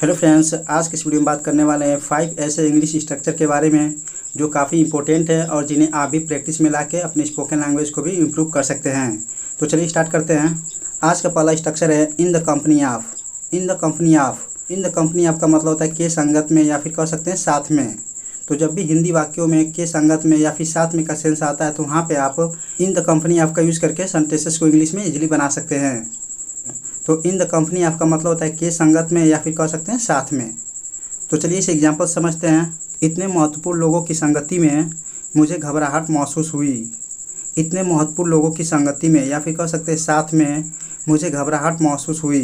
Hello friends, आज की इस वीडियो में बात करने वाले हैं 5 ऐसे इंग्लिश स्ट्रक्चर के बारे में जो काफ़ी इंपॉर्टेंट है और जिन्हें आप भी प्रैक्टिस में लाके अपने स्पोकन लैंग्वेज को भी इम्प्रूव कर सकते हैं। तो चलिए स्टार्ट करते हैं। आज का पहला स्ट्रक्चर है in the company of. In the company of. In the company of का मतलब होता है के संगत में या फिर कह सकते हैं साथ में। तो जब भी हिंदी वाक्यों में के संगत में या फिर साथ में का सेंस आता है तो वहाँ पे आप इन द कंपनी ऑफ का यूज़ करके सेंटेंसेस को इंग्लिश में इजीली बना सकते हैं। तो इन द कंपनी ऑफ का मतलब होता है के संगत में या फिर कह सकते हैं साथ में। तो चलिए इस एग्जांपल समझते हैं। इतने महत्वपूर्ण लोगों की संगति में मुझे घबराहट महसूस हुई। इतने महत्वपूर्ण लोगों की संगति में या फिर कह सकते हैं साथ में मुझे घबराहट महसूस हुई।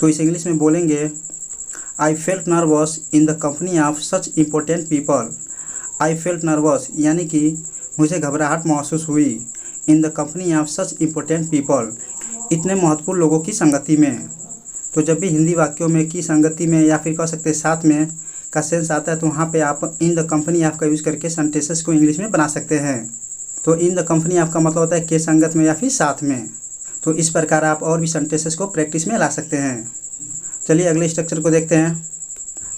तो इस इंग्लिश में बोलेंगे I felt nervous in the company of such important people. I felt nervous यानी कि मुझे घबराहट महसूस हुई in the company of such important people, इतने महत्वपूर्ण लोगों की संगति में। तो जब भी हिंदी वाक्यों में की संगति में या फिर कह सकते हैं साथ में का सेंस आता है तो वहाँ पे आप इन द कंपनी ऑफ का यूज़ करके सेंटेंसेस को इंग्लिश में बना सकते हैं। तो इन द कंपनी ऑफ का मतलब होता है के संगत में या फिर साथ में। तो इस प्रकार आप और भी सेंटेंसेस को प्रैक्टिस में ला सकते हैं। चलिए अगले स्ट्रक्चर को देखते हैं।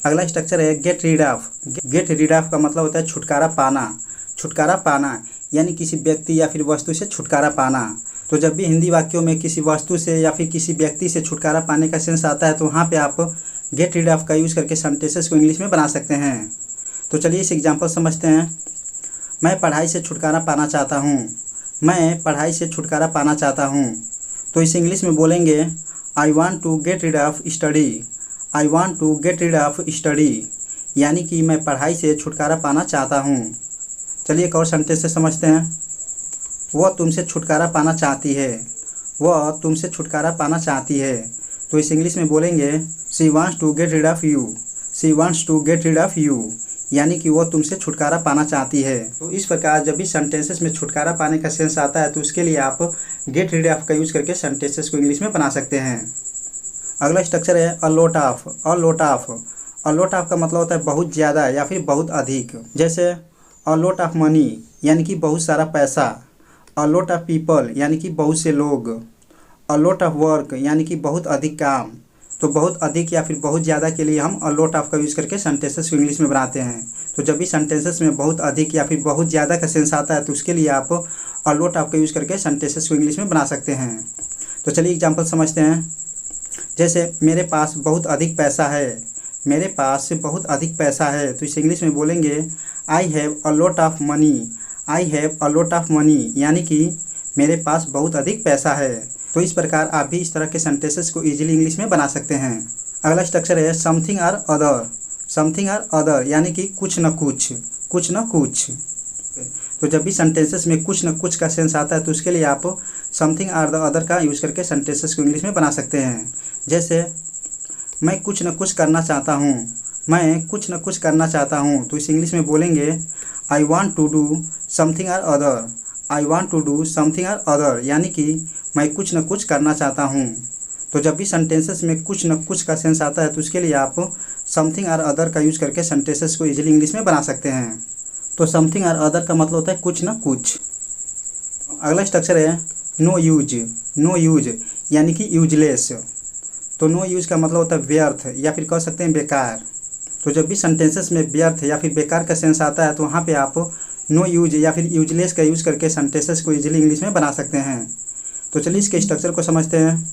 अगला स्ट्रक्चर है gate rid of. Gate rid of का मतलब होता है छुटकारा पाना। छुटकारा पाना यानी किसी व्यक्ति या फिर वस्तु से छुटकारा पाना। तो जब भी हिंदी वाक्यों में किसी वस्तु से या फिर किसी व्यक्ति से छुटकारा पाने का सेंस आता है तो वहाँ पे आप गेट रीड ऑफ का यूज़ करके सेंटेंसेस को इंग्लिश में बना सकते हैं। तो चलिए इस एग्जांपल समझते हैं। मैं पढ़ाई से छुटकारा पाना चाहता हूँ। मैं पढ़ाई से छुटकारा पाना चाहता हूँ। तो इस इंग्लिश में बोलेंगे I want to get rid of study. I want to get rid of study यानी कि मैं पढ़ाई से छुटकारा पाना चाहता हूँ। चलिए एक और सेंटेंस से समझते हैं। वह तुमसे छुटकारा पाना चाहती है। वह तुमसे छुटकारा पाना चाहती है। तो इस इंग्लिश में बोलेंगे she wants to get rid of you. She wants to get rid of you यानी कि वह तुमसे छुटकारा पाना चाहती है। तो इस प्रकार जब भी सेंटेंसेस में छुटकारा पाने का सेंस आता है तो उसके लिए आप गेट रीड ऑफ का यूज़ करके सेंटेंसेस को इंग्लिश में बना सकते हैं। अगला स्ट्रक्चर है a lot of. A lot of. A lot of का मतलब होता है बहुत ज़्यादा या फिर बहुत अधिक। जैसे अ लॉट ऑफ मनी यानी कि बहुत सारा पैसा। अ लॉट ऑफ पीपल यानी कि बहुत से लोग। अ लॉट ऑफ वर्क यानी कि बहुत अधिक काम। तो बहुत अधिक या फिर बहुत ज़्यादा के लिए हम अ लॉट ऑफ का यूज़ करके सेंटेंसेस को इंग्लिश में बनाते हैं। तो जब भी सेंटेंसेस में बहुत अधिक या फिर बहुत ज़्यादा का सेंस आता है तो उसके लिए आप अ लॉट ऑफ का यूज़ करके सेंटेंसेस को इंग्लिश में बना सकते हैं। तो चलिए एग्जाम्पल समझते हैं। जैसे मेरे पास बहुत अधिक पैसा है। मेरे पास बहुत अधिक पैसा है। तो इस इंग्लिश में बोलेंगे I have a lot of money. I have a lot of money यानी कि मेरे पास बहुत अधिक पैसा है। तो इस प्रकार आप भी इस तरह के सेंटेंसेस को इजीली इंग्लिश में बना सकते हैं। अगला स्ट्रक्चर है something or other. Something or other यानी कि कुछ न कुछ। कुछ न कुछ। तो जब भी सेंटेंसेस में कुछ न कुछ का सेंस आता है तो उसके लिए आप समथिंग और द अदर का यूज़ करके सेंटेंसेस को इंग्लिश में बना सकते हैं। जैसे मैं कुछ न कुछ करना चाहता हूँ। मैं कुछ न कुछ करना चाहता हूँ। तो इस इंग्लिश में बोलेंगे I want to do something or other. I want to do something or other यानी कि मैं कुछ न कुछ करना चाहता हूँ। तो जब भी सेंटेंसेस में कुछ न कुछ का सेंस आता है तो उसके लिए आप समथिंग और अदर का यूज़ करके सेंटेंसेस को इजीली इंग्लिश में बना सकते हैं। तो समथिंग और अदर का मतलब होता है कुछ न कुछ। अगला स्ट्रक्चर है नो यूज। नो यूज यानी कि यूजलेस। तो नो यूज का मतलब होता है व्यर्थ या फिर कह सकते हैं बेकार। तो जब भी सेंटेंसेस में व्यर्थ या फिर बेकार का सेंस आता है तो वहाँ पे आप नो यूज या फिर यूजलेस का यूज़ करके सेंटेंसेस को इजीली इंग्लिश में बना सकते हैं। तो चलिए इसके स्ट्रक्चर को समझते हैं।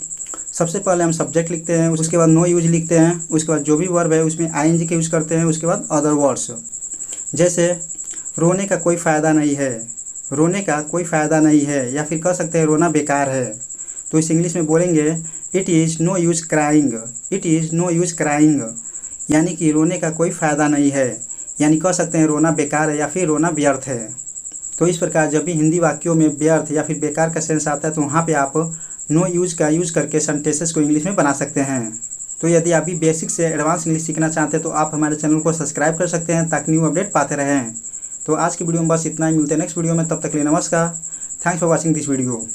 सबसे पहले हम सब्जेक्ट लिखते हैं, उसके बाद नो यूज लिखते हैं, उसके बाद जो भी वर्ब है उसमें आईएनजी का यूज़ करते हैं, उसके बाद अदर वर्ड्स। जैसे रोने का कोई फ़ायदा नहीं है। रोने का कोई फ़ायदा नहीं है या फिर कह सकते हैं रोना बेकार है। तो इस इंग्लिश में बोलेंगे it is no use crying. It is no use crying यानी कि रोने का कोई फ़ायदा नहीं है यानी कह सकते हैं रोना बेकार है या फिर रोना व्यर्थ है। तो इस प्रकार जब भी हिंदी वाक्यों में व्यर्थ या फिर बेकार का सेंस आता है तो वहाँ पे आप नो यूज का यूज़ करके सेंटेंसेस को इंग्लिश में बना सकते हैं। तो यदि आप भी बेसिक से एडवांस इंग्लिश सीखना चाहते हैं तो आप हमारे चैनल को सब्सक्राइब कर सकते हैं ताकि न्यू अपडेट पाते रहें। तो आज की वीडियो में बस इतना ही। मिलते हैं नेक्स्ट वीडियो में, तब तक के लिए नमस्कार। Thanks for watching this video.